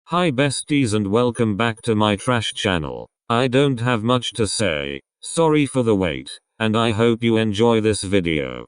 Hi besties and welcome back to my trash channel. I don't have much to say, sorry for the wait, and I hope you enjoy this video.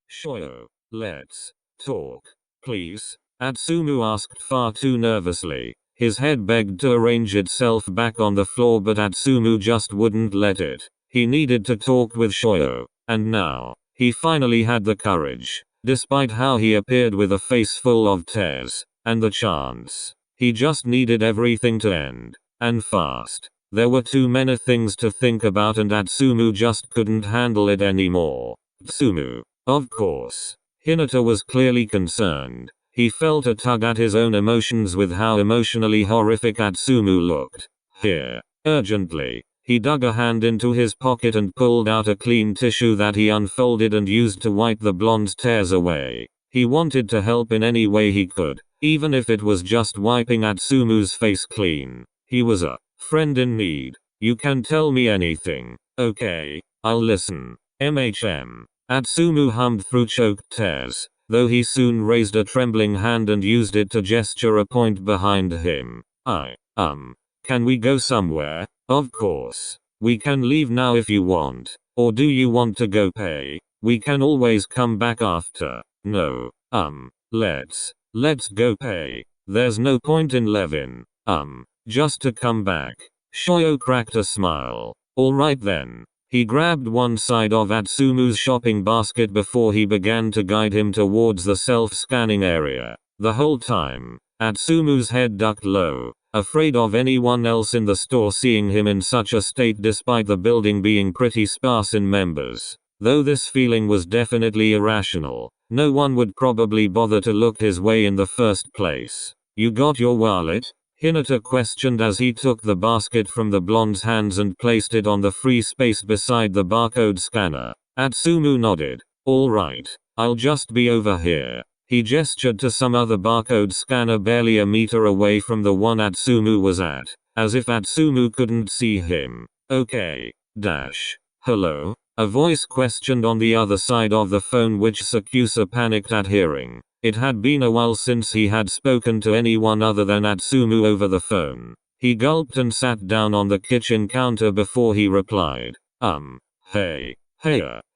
Shoyo, let's talk, please, Osamu asked far too nervously. His head begged to arrange itself back on the floor, but Osamu just wouldn't let it. He needed to talk with Shoyo, and now, he finally had the courage. Despite how he appeared with a face full of tears, and the chance, he just needed everything to end, and fast. There were too many things to think about and Osamu just couldn't handle it anymore. Osamu, of course. Hinata was clearly concerned. He felt a tug at his own emotions with how emotionally horrific Osamu looked. Here, urgently. He dug a hand into his pocket and pulled out a clean tissue that he unfolded and used to wipe the blonde's tears away. He wanted to help in any way he could, even if it was just wiping Osamu's face clean. He was a friend in need. You can tell me anything. Okay, I'll listen. Osamu hummed through choked tears, though he soon raised a trembling hand and used it to gesture a point behind him. Can we go somewhere? Of course. We can leave now if you want. Or do you want to go pay? We can always come back after. No. Let's go pay. There's no point in leaving. Just to come back. Shoyo cracked a smile. Alright then. He grabbed one side of Osamu's shopping basket before he began to guide him towards the self-scanning area. The whole time, Osamu's head ducked low, afraid of anyone else in the store seeing him in such a state despite the building being pretty sparse in members. Though this feeling was definitely irrational, no one would probably bother to look his way in the first place. You got your wallet? Hinata questioned as he took the basket from the blonde's hands and placed it on the free space beside the barcode scanner. Osamu nodded. Alright, I'll just be over here. He gestured to some other barcode scanner barely a meter away from the one Osamu was at, as if Osamu couldn't see him. Okay. Hello? A voice questioned on the other side of the phone, which Sakuatsu panicked at hearing. It had been a while since he had spoken to anyone other than Osamu over the phone. He gulped and sat down on the kitchen counter before he replied. Hey.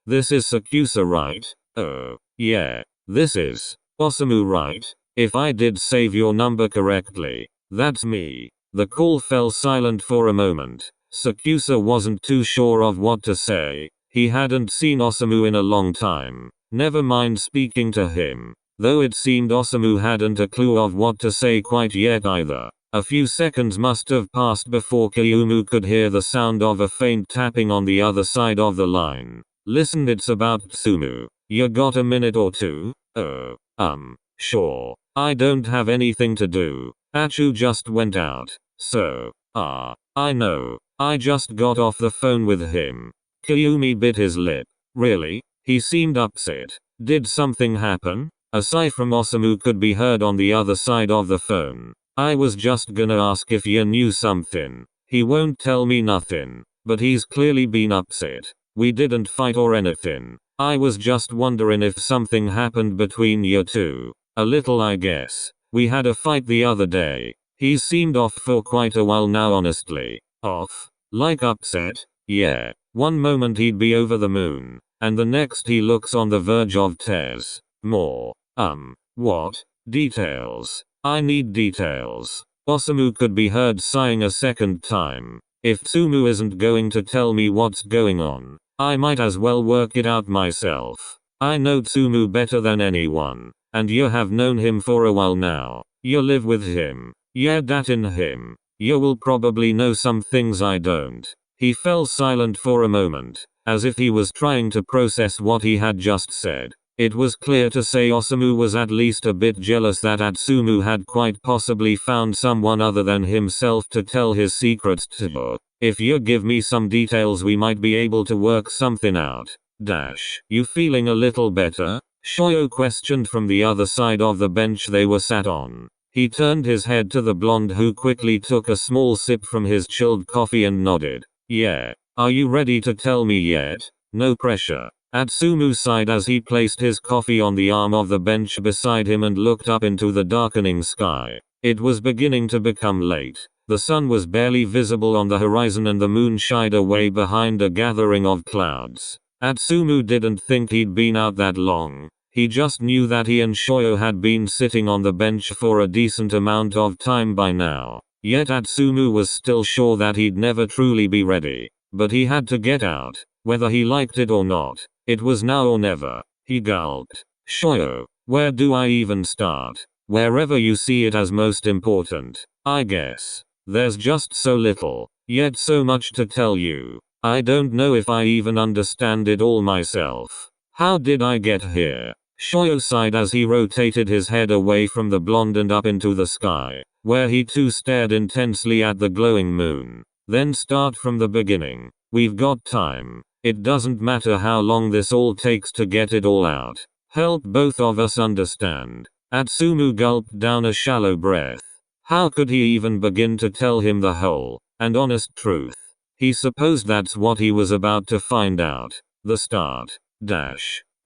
This is Sakuatsu, right? Oh, yeah. This is Osamu, right? If I did save your number correctly. That's me. The call fell silent for a moment. Sakuatsu wasn't too sure of what to say. He hadn't seen Osamu in a long time. Never mind speaking to him. Though it seemed Osamu hadn't a clue of what to say quite yet either. A few seconds must have passed before Kyumu could hear the sound of a faint tapping on the other side of the line. Listen, it's about Osamu. You got a minute or two? Oh, sure. I don't have anything to do. Achu just went out. So, I know. I just got off the phone with him. Kyumi bit his lip. Really? He seemed upset. Did something happen? A sigh from Osamu could be heard on the other side of the phone. I was just gonna ask if you knew something. He won't tell me nothing. But he's clearly been upset. We didn't fight or anything. I was just wondering if something happened between you two. A little, I guess. We had a fight the other day. He's seemed off for quite a while now, honestly. Off? Like upset? Yeah. One moment he'd be over the moon, and the next he looks on the verge of tears. More. What? Details. I need details. Osamu could be heard sighing a second time. If Osamu isn't going to tell me what's going on, I might as well work it out myself. I know Osamu better than anyone, and you have known him for a while now. You live with him. Yeah, that in him. You will probably know some things I don't. He fell silent for a moment, as if he was trying to process what he had just said. It was clear to say Osamu was at least a bit jealous that Osamu had quite possibly found someone other than himself to tell his secrets to. If you give me some details, we might be able to work something out. You feeling a little better? Shoyo questioned from the other side of the bench they were sat on. He turned his head to the blonde, who quickly took a small sip from his chilled coffee and nodded. Yeah. Are you ready to tell me yet? No pressure. Atsumu sighed as he placed his coffee on the arm of the bench beside him and looked up into the darkening sky. It was beginning to become late. The sun was barely visible on the horizon and the moon shied away behind a gathering of clouds. Atsumu didn't think he'd been out that long. He just knew that he and Shoyo had been sitting on the bench for a decent amount of time by now. Yet Atsumu was still sure that he'd never truly be ready. But he had to get out, whether he liked it or not. It was now or never. He gulped. Shoyo, where do I even start? Wherever you see it as most important, I guess. There's just so little, yet so much to tell you. I don't know if I even understand it all myself. How did I get here? Shoyo sighed as he rotated his head away from the blonde and up into the sky, where he too stared intensely at the glowing moon. Then start from the beginning. We've got time. It doesn't matter how long this all takes to get it all out. Help both of us understand. Atsumu gulped down a shallow breath. How could he even begin to tell him the whole and honest truth? He supposed that's what he was about to find out. The start.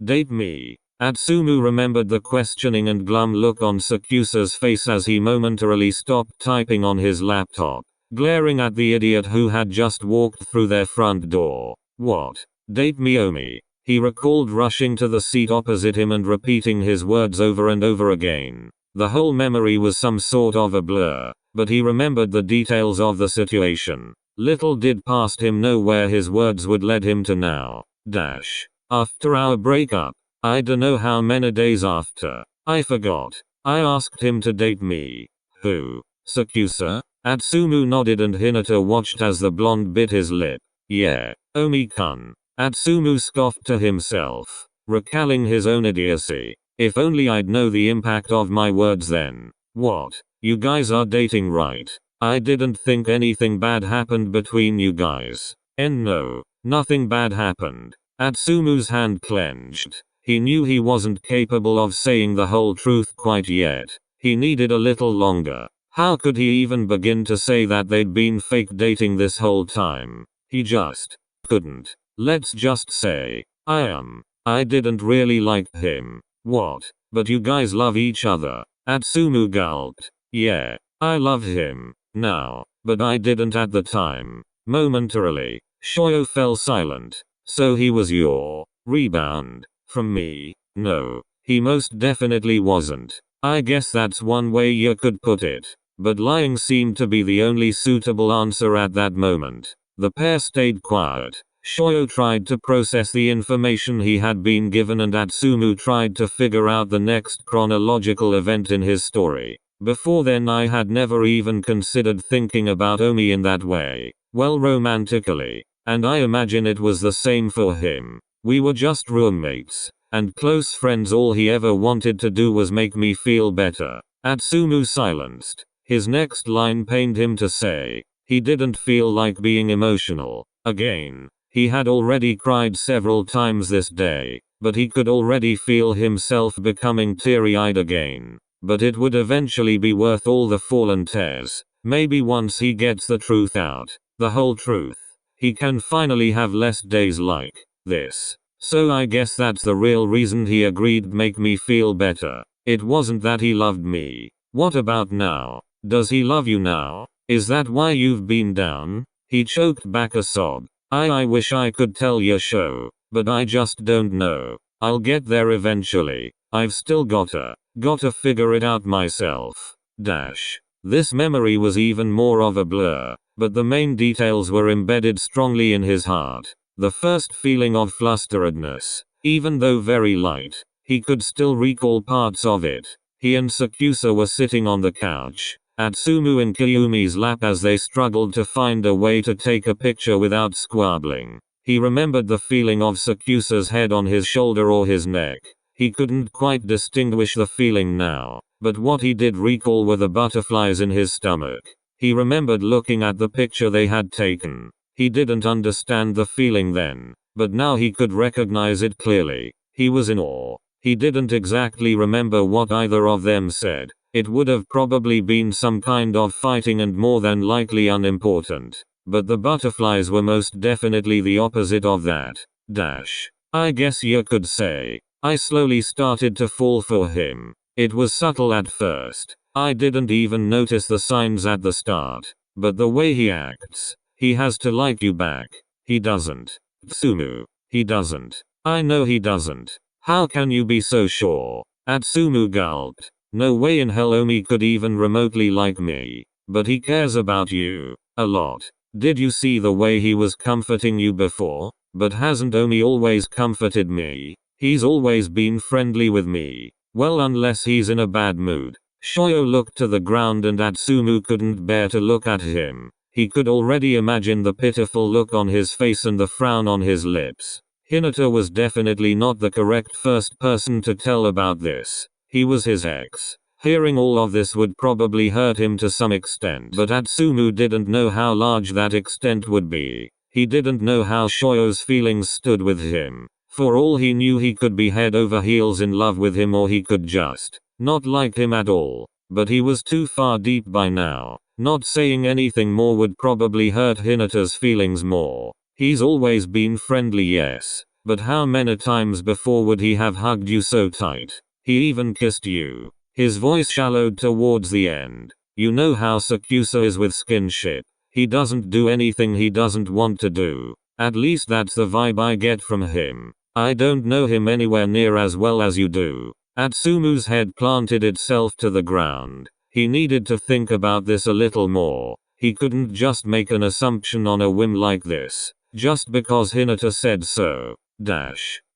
Date me. Atsumu remembered the questioning and glum look on Sakusa's face as he momentarily stopped typing on his laptop, glaring at the idiot who had just walked through their front door. What? Date me Omi. He recalled rushing to the seat opposite him and repeating his words over and over again. The whole memory was some sort of a blur, but he remembered the details of the situation. Little did past him know where his words would lead him to now. After our breakup, I dunno how many days after, I forgot, I asked him to date me. Who? Sakusa? Atsumu nodded and Hinata watched as the blonde bit his lip. Yeah, Omi-kun. Atsumu scoffed to himself, recalling his own idiocy. If only I'd know the impact of my words then. What? You guys are dating, right? I didn't think anything bad happened between you guys. No, nothing bad happened. Atsumu's hand clenched. He knew he wasn't capable of saying the whole truth quite yet. He needed a little longer. How could he even begin to say that they'd been fake dating this whole time? He just couldn't. Let's just say, I didn't really like him. What? But you guys love each other. Atsumu gulped. Yeah, I love him now, but I didn't at the time. Momentarily, Shoyo fell silent. So he was your rebound from me? No, he most definitely wasn't. I guess that's one way you could put it. But lying seemed to be the only suitable answer at that moment. The pair stayed quiet. Shoyo tried to process the information he had been given and Atsumu tried to figure out the next chronological event in his story. Before then I had never even considered thinking about Omi in that way. Well, romantically. And I imagine it was the same for him. We were just roommates and close friends. All he ever wanted to do was make me feel better. Atsumu silenced. His next line pained him to say. He didn't feel like being emotional again. He had already cried several times this day, but he could already feel himself becoming teary-eyed again. But it would eventually be worth all the fallen tears. Maybe once he gets the truth out, the whole truth, he can finally have less days like this. So I guess that's the real reason he agreed to make me feel better. It wasn't that he loved me. What about now? Does he love you now? Is that why you've been down? He choked back a sob. I wish I could tell you so, but I just don't know. I'll get there eventually. I've still gotta figure it out myself. This memory was even more of a blur, but the main details were embedded strongly in his heart. The first feeling of flusteredness, even though very light, he could still recall parts of it. He and Sakusa were sitting on the couch, Atsumu in Kiyumi's lap as they struggled to find a way to take a picture without squabbling. He remembered the feeling of Sakusa's head on his shoulder or his neck. He couldn't quite distinguish the feeling now, but what he did recall were the butterflies in his stomach. He remembered looking at the picture they had taken. He didn't understand the feeling then, but now he could recognize it clearly. He was in awe. He didn't exactly remember what either of them said. It would have probably been some kind of fighting and more than likely unimportant. But the butterflies were most definitely the opposite of that. I guess you could say. I slowly started to fall for him. It was subtle at first. I didn't even notice the signs at the start. But the way he acts, he has to like you back. He doesn't. Atsumu. He doesn't. I know he doesn't. How can you be so sure? Atsumu gulped. No way in hell Omi could even remotely like me. But he cares about you. A lot. Did you see the way he was comforting you before? But hasn't Omi always comforted me? He's always been friendly with me. Well, unless he's in a bad mood. Shoyo looked to the ground and Atsumu couldn't bear to look at him. He could already imagine the pitiful look on his face and the frown on his lips. Hinata was definitely not the correct first person to tell about this. He was his ex. Hearing all of this would probably hurt him to some extent, but Atsumu didn't know how large that extent would be. He didn't know how Shoyo's feelings stood with him. For all he knew, he could be head over heels in love with him, or he could just not like him at all. But he was too far deep by now. Not saying anything more would probably hurt Hinata's feelings more. He's always been friendly, yes. But how many times before would he have hugged you so tight? He even kissed you. His voice shallowed towards the end. You know how Sakuatsu is with skinship. He doesn't do anything he doesn't want to do. At least that's the vibe I get from him. I don't know him anywhere near as well as you do. Atsumu's head planted itself to the ground. He needed to think about this a little more. He couldn't just make an assumption on a whim like this, just because Hinata said so.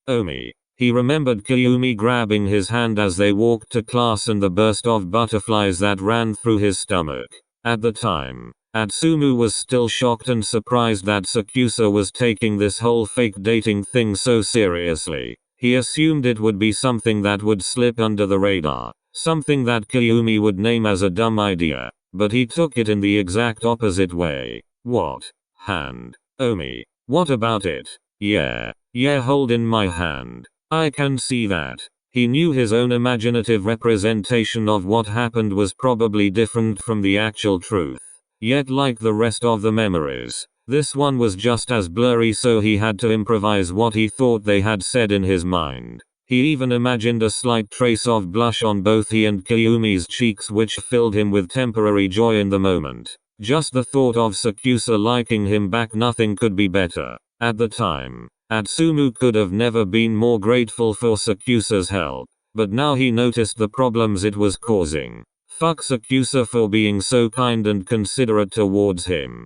Omi. He remembered Kiyumi grabbing his hand as they walked to class and the burst of butterflies that ran through his stomach. At the time, Atsumu was still shocked and surprised that Sakuatsu was taking this whole fake dating thing so seriously. He assumed it would be something that would slip under the radar, something that Kiyumi would name as a dumb idea, but he took it in the exact opposite way. What? Hand? Omi. What about it? Yeah, hold in my hand. I can see that. He knew his own imaginative representation of what happened was probably different from the actual truth. Yet, like the rest of the memories, this one was just as blurry, so he had to improvise what he thought they had said in his mind. He even imagined a slight trace of blush on both he and Kiyumi's cheeks, which filled him with temporary joy in the moment. Just the thought of Sakuatsu liking him back, nothing could be better. At the time, Atsumu could have never been more grateful for Sakuatsu's help, but now he noticed the problems it was causing. Fuck Sakuatsu for being so kind and considerate towards him.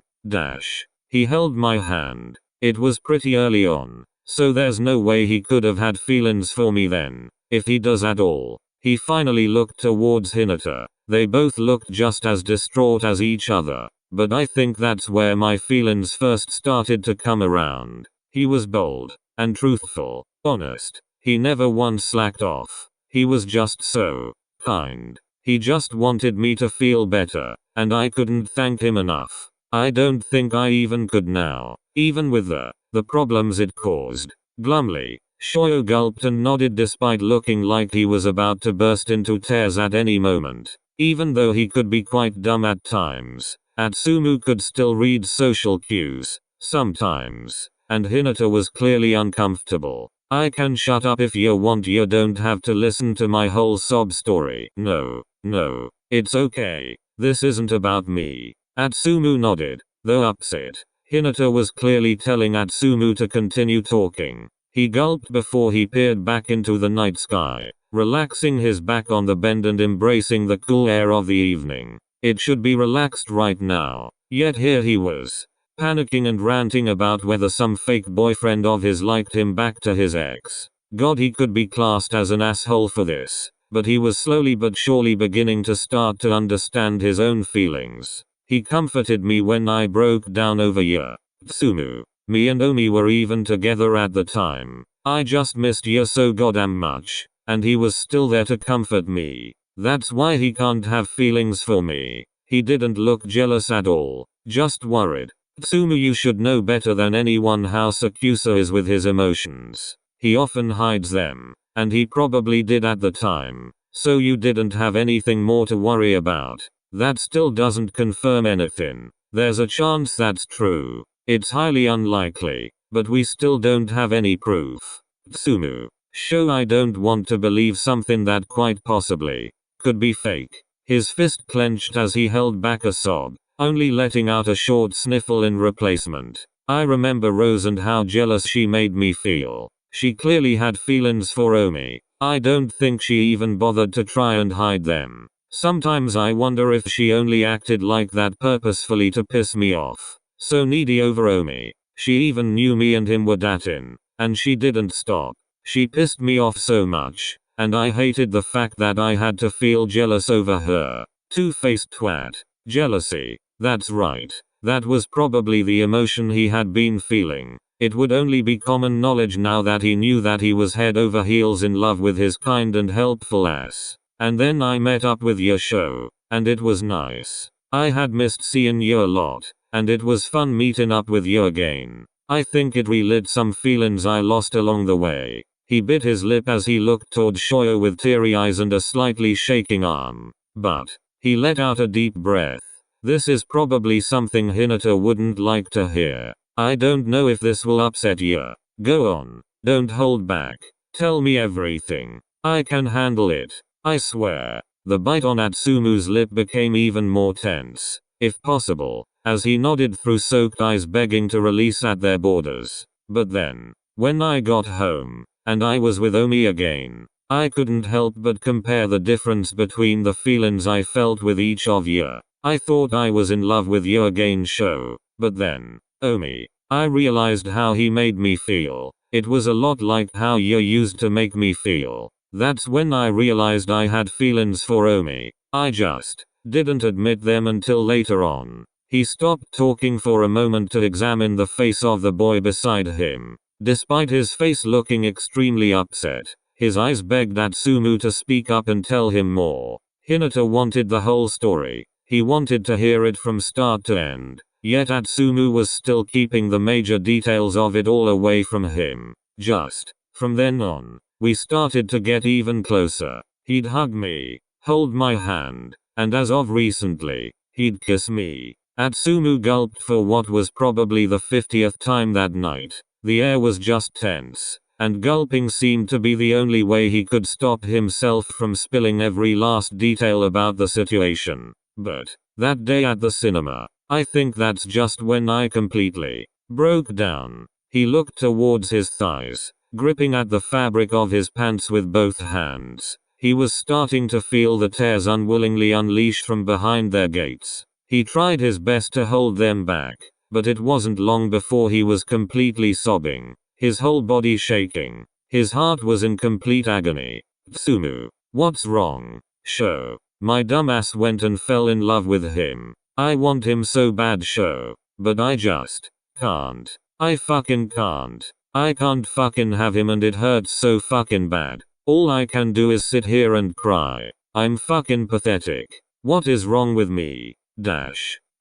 He held my hand. It was pretty early on, so there's no way he could have had feelings for me then, if he does at all. He finally looked towards Hinata. They both looked just as distraught as each other, but I think that's where my feelings first started to come around. He was bold and truthful, honest. He never once slacked off. He was just so kind. He just wanted me to feel better, and I couldn't thank him enough. I don't think I even could now, even with the problems it caused. Glumly, Shoyo gulped and nodded despite looking like he was about to burst into tears at any moment. Even though he could be quite dumb at times, Atsumu could still read social cues, sometimes, and Hinata was clearly uncomfortable. I can shut up if you want, you don't have to listen to my whole sob story. No, it's okay. This isn't about me. Atsumu nodded, though upset. Hinata was clearly telling Atsumu to continue talking. He gulped before he peered back into the night sky, relaxing his back on the bend and embracing the cool air of the evening. It should be relaxed right now, yet here he was, panicking and ranting about whether some fake boyfriend of his liked him back to his ex. God, he could be classed as an asshole for this, but he was slowly but surely beginning to start to understand his own feelings. He comforted me when I broke down over you, Atsumu. Me and Omi were even together at the time. I just missed you so goddamn much, and he was still there to comfort me. That's why he can't have feelings for me. He didn't look jealous at all, just worried. Atsumu, you should know better than anyone how Sakuatsu is with his emotions. He often hides them, and he probably did at the time, so you didn't have anything more to worry about. That still doesn't confirm anything. There's a chance that's true. It's highly unlikely, but we still don't have any proof. Osamu. Show I don't want to believe something that quite possibly could be fake. His fist clenched as he held back a sob, only letting out a short sniffle in replacement. I remember Rose and how jealous she made me feel. She clearly had feelings for Omi. I don't think she even bothered to try and hide them. Sometimes I wonder if she only acted like that purposefully to piss me off. So needy over Omi. She even knew me and him were dating. And she didn't stop. She pissed me off so much. And I hated the fact that I had to feel jealous over her. Two-faced twat. Jealousy. That's right. That was probably the emotion he had been feeling. It would only be common knowledge now that he knew that he was head over heels in love with his kind and helpful ass. And then I met up with Yasho. And it was nice. I had missed seeing you a lot. And it was fun meeting up with you again. I think it relit some feelings I lost along the way. He bit his lip as he looked toward Shoyo with teary eyes and a slightly shaking arm. But he let out a deep breath. This is probably something Hinata wouldn't like to hear. I don't know if this will upset you. Go on. Don't hold back. Tell me everything. I can handle it. I swear. The bite on Atsumu's lip became even more tense, if possible, as he nodded through soaked eyes begging to release at their borders. But then, when I got home, and I was with Omi again, I couldn't help but compare the difference between the feelings I felt with each of you. I thought I was in love with you again, but then, Omi, I realized how he made me feel. It was a lot like how you used to make me feel. That's when I realized I had feelings for Omi. I just didn't admit them until later on. He stopped talking for a moment to examine the face of the boy beside him. Despite his face looking extremely upset, his eyes begged Atsumu to speak up and tell him more. Hinata wanted the whole story. He wanted to hear it from start to end. Yet Atsumu was still keeping the major details of it all away from him. Just from then on, we started to get even closer. He'd hug me, hold my hand, and as of recently, he'd kiss me. Atsumu gulped for what was probably the 50th time that night. The air was just tense, and gulping seemed to be the only way he could stop himself from spilling every last detail about the situation. But that day at the cinema, I think that's just when I completely broke down. He looked towards his thighs, gripping at the fabric of his pants with both hands. He was starting to feel the tears unwillingly unleash from behind their gates. He tried his best to hold them back, but it wasn't long before he was completely sobbing, his whole body shaking. His heart was in complete agony. Tsumu, what's wrong? My dumbass went and fell in love with him. I want him so bad, but I just can't. I fucking can't. I can't fucking have him and it hurts so fucking bad. All I can do is sit here and cry. I'm fucking pathetic. What is wrong with me?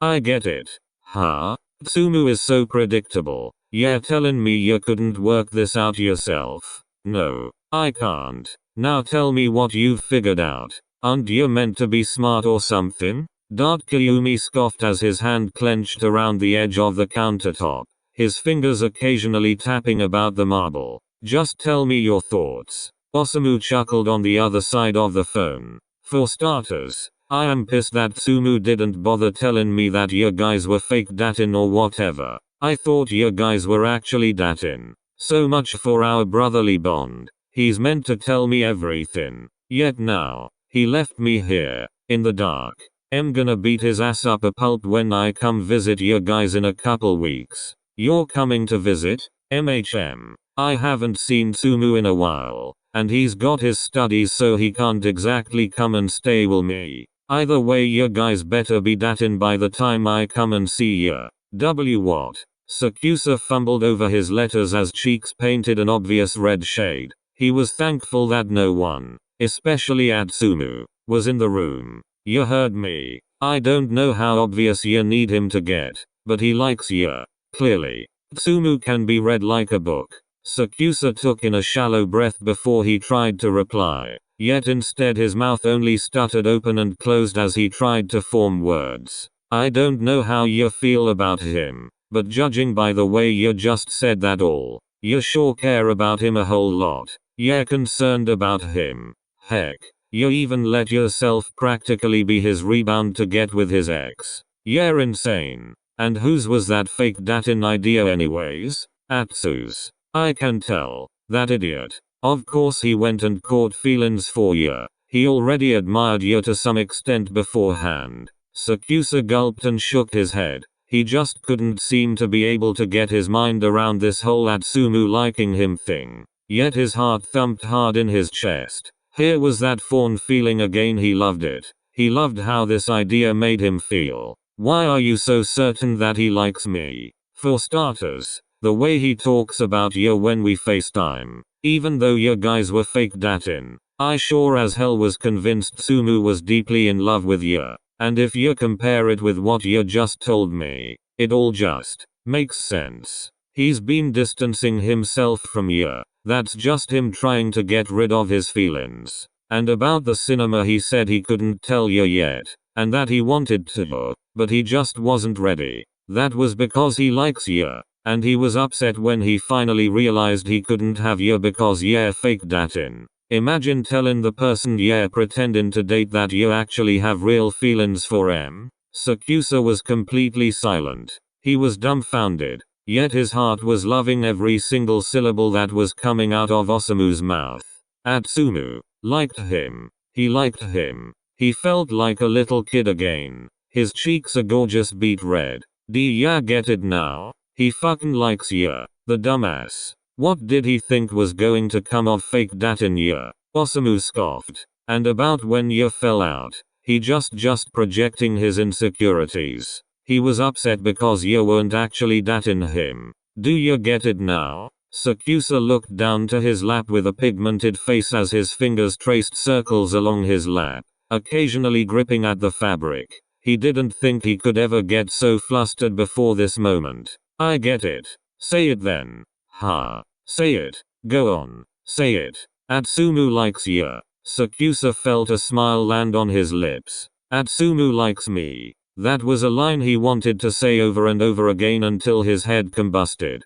I get it. Huh? Tsumu is so predictable. Yeah, telling me you couldn't work this out yourself. No, I can't. Now tell me what you've figured out. Aren't you meant to be smart or something? Kyumi scoffed as his hand clenched around the edge of the countertop, his fingers occasionally tapping about the marble. Just tell me your thoughts. Osamu chuckled on the other side of the phone. For starters, I am pissed that Tsumu didn't bother telling me that you guys were fake dating or whatever. I thought you guys were actually dating. So much for our brotherly bond. He's meant to tell me everything. Yet now, he left me here, in the dark. I'm gonna beat his ass up a pulp when I come visit you guys in a couple weeks. You're coming to visit? I haven't seen Tsumu in a while, and he's got his studies so he can't exactly come and stay with me. Either way, you guys better be dating by the time I come and see ya. What? Sakuatsu fumbled over his letters as cheeks painted an obvious red shade. He was thankful that no one, especially Atsumu, was in the room. You heard me. I don't know how obvious you need him to get, but he likes you. Clearly. Tsumu can be read like a book. Sakuatsu took in a shallow breath before he tried to reply, yet instead his mouth only stuttered open and closed as he tried to form words. I don't know how you feel about him, but judging by the way you just said that all, You sure care about him a whole lot. You're concerned about him. Heck, you even let yourself practically be his rebound to get with his ex. You're insane. And whose was that fake datin idea anyways? Atsu's. I can tell. That idiot. Of course he went and caught feelings for you. He already admired you to some extent beforehand. Sakuatsu gulped and shook his head. He just couldn't seem to be able to get his mind around this whole Atsumu liking him thing. Yet his heart thumped hard in his chest. Here was that fawn feeling again. He loved it. He loved how this idea made him feel. Why are you so certain that he likes me? For starters, the way he talks about you when we FaceTime. Even though you guys were fake datin, I sure as hell was convinced Sumu was deeply in love with you. And if you compare it with what you just told me, it all just makes sense. He's been distancing himself from you. That's just him trying to get rid of his feelings. And about the cinema, he said he couldn't tell you yet, and that he wanted to, but he just wasn't ready. That was because he likes you, and he was upset when he finally realized he couldn't have you because you're fake datin. Imagine telling the person you're pretending to date that you actually have real feelings for him. Sakuatsu was completely silent. He was dumbfounded, yet his heart was loving every single syllable that was coming out of Osamu's mouth. Atsumu liked him. He liked him. He felt like a little kid again. His cheeks a gorgeous beet red. Do ya get it now? He fucking likes ya. The dumbass. What did he think was going to come of fake datin ya? Osamu scoffed. And about when you fell out, he just projecting his insecurities. He was upset because you weren't actually datin him. Do you get it now? Sakuatsu looked down to his lap with a pigmented face as his fingers traced circles along his lap, occasionally gripping at the fabric. He didn't think he could ever get so flustered before this moment. I get it. Say it then. Ha. Say it. Go on. Say it. Atsumu likes you. Sakuatsu felt a smile land on his lips. Atsumu likes me. That was a line he wanted to say over and over again until his head combusted.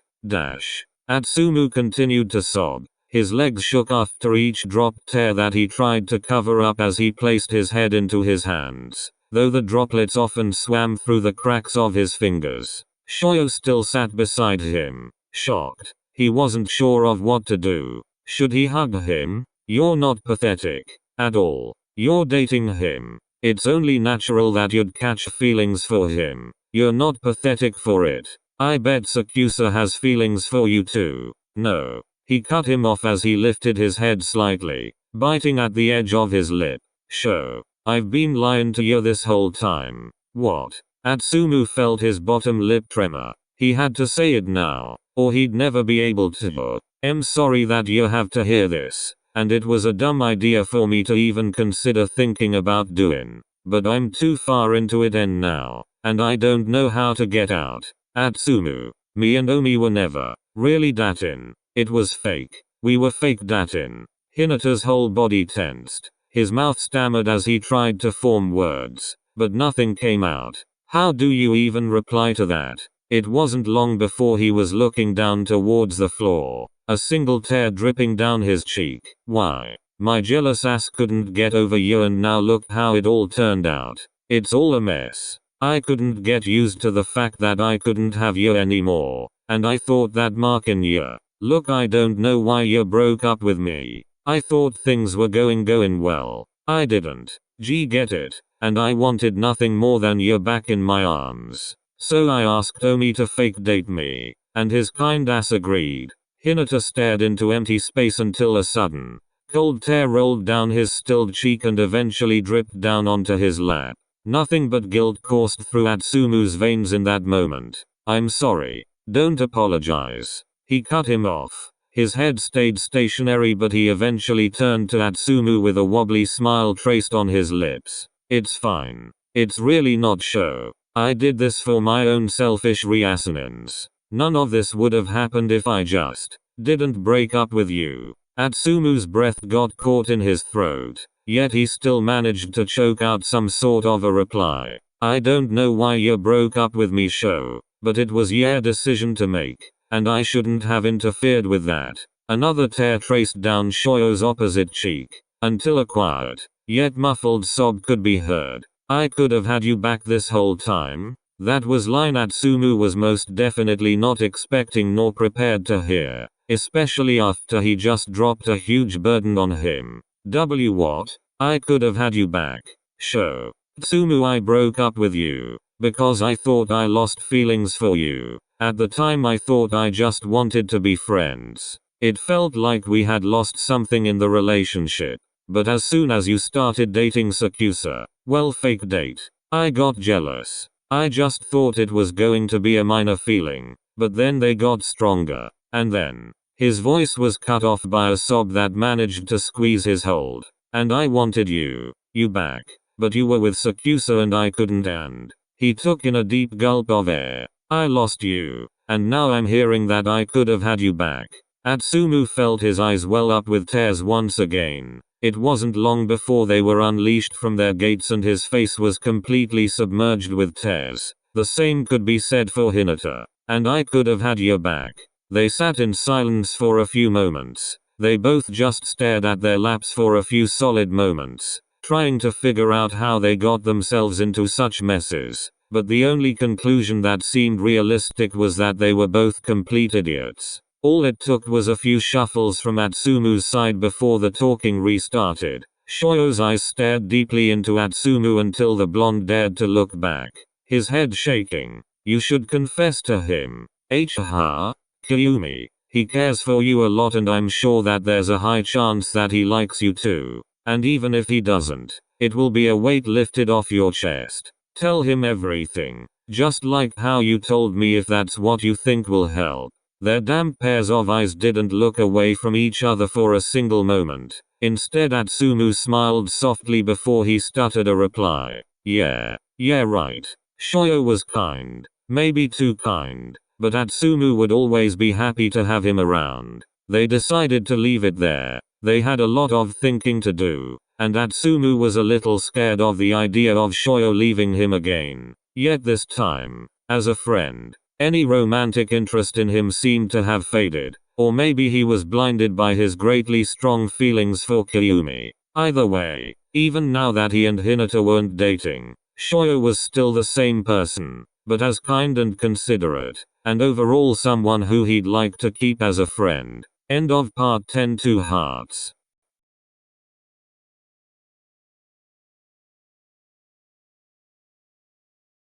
Atsumu continued to sob. His legs shook after each dropped tear that he tried to cover up as he placed his head into his hands, though the droplets often swam through the cracks of his fingers. Shoyo still sat beside him, shocked. He wasn't sure of what to do. Should he hug him? You're not pathetic at all. You're dating him. It's only natural that you'd catch feelings for him. You're not pathetic for it. I bet Sakuatsu has feelings for you too. No. He cut him off as he lifted his head slightly, biting at the edge of his lip. Sho. I've been lying to you this whole time. What? Atsumu felt his bottom lip tremor. He had to say it now, or he'd never be able to. I'm sorry that you have to hear this, and it was a dumb idea for me to even consider thinking about doing. But I'm too far into it now, and I don't know how to get out. Atsumu, me and Omi were never really datin. It was fake. We were fake datin. Hinata's whole body tensed. His mouth stammered as he tried to form words, but nothing came out. How do you even reply to that? It wasn't long before he was looking down towards the floor, a single tear dripping down his cheek. Why? My jealous ass couldn't get over you, and now look how it all turned out. It's all a mess. I couldn't get used to the fact that I couldn't have you anymore, and I thought that marking you. Look, I don't know why you broke up with me. I thought things were going well. I didn't. Get it? And I wanted nothing more than you back in my arms. So I asked Omi to fake date me, and his kind ass agreed. Hinata stared into empty space until a sudden, cold tear rolled down his stilled cheek and eventually dripped down onto his lap. Nothing but guilt coursed through Atsumu's veins in that moment. I'm sorry. Don't apologize. He cut him off. His head stayed stationary, but he eventually turned to Atsumu with a wobbly smile traced on his lips. It's fine. It's really not show. I did this for my own selfish reasonings. None of this would have happened if I just didn't break up with you. Atsumu's breath got caught in his throat, yet he still managed to choke out some sort of a reply. I don't know why you broke up with me, Sho, but it was your decision to make. and I shouldn't have interfered with that. Another tear traced down Shoyo's opposite cheek, until a quiet, yet muffled sob could be heard. I could have had you back this whole time? That was line Atsumu was most definitely not expecting nor prepared to hear, especially after he just dropped a huge burden on him. What? I could have had you back. Sho. Atsumu, I broke up with you, because I thought I lost feelings for you. At the time I thought I just wanted to be friends. It felt like we had lost something in the relationship. But as soon as you started dating Sakusa, well, fake date, I got jealous. I just thought it was going to be a minor feeling, but then they got stronger. And then, his voice was cut off by a sob that managed to squeeze his hold. And I wanted you back, but you were with Sakusa and I couldn't, and he took in a deep gulp of air. I lost you, and now I'm hearing that I could have had you back. Atsumu felt his eyes well up with tears once again. It wasn't long before they were unleashed from their gates and his face was completely submerged with tears. The same could be said for Hinata. And I could have had you back. They sat in silence for a few moments. They both just stared at their laps for a few solid moments, trying to figure out how they got themselves into such messes. But the only conclusion that seemed realistic was that they were both complete idiots. All it took was a few shuffles from Atsumu's side before the talking restarted. Shoyo's eyes stared deeply into Atsumu until the blonde dared to look back, his head shaking. You should confess to him. Kyumi. He cares for you a lot and I'm sure that there's a high chance that he likes you too. And even if he doesn't, it will be a weight lifted off your chest. Tell him everything. Just like how you told me, if that's what you think will help. Their damp pairs of eyes didn't look away from each other for a single moment. Instead, Atsumu smiled softly before he stuttered a reply. Yeah, right. Shoyo was kind. Maybe too kind. But Atsumu would always be happy to have him around. They decided to leave it there. They had a lot of thinking to do. And Atsumu was a little scared of the idea of Shoyo leaving him again. Yet this time, as a friend, any romantic interest in him seemed to have faded, or maybe he was blinded by his greatly strong feelings for Kyumi. Either way, even now that he and Hinata weren't dating, Shoyo was still the same person, but as kind and considerate, and overall someone who he'd like to keep as a friend. End of part 10. 2 hearts.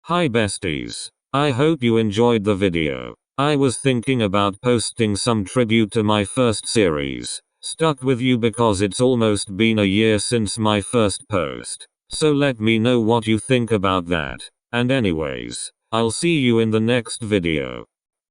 Hi besties. I hope you enjoyed the video. I was thinking about posting some tribute to my first series. Stuck with you because it's almost been a year since my first post. So let me know what you think about that. And anyways, I'll see you in the next video.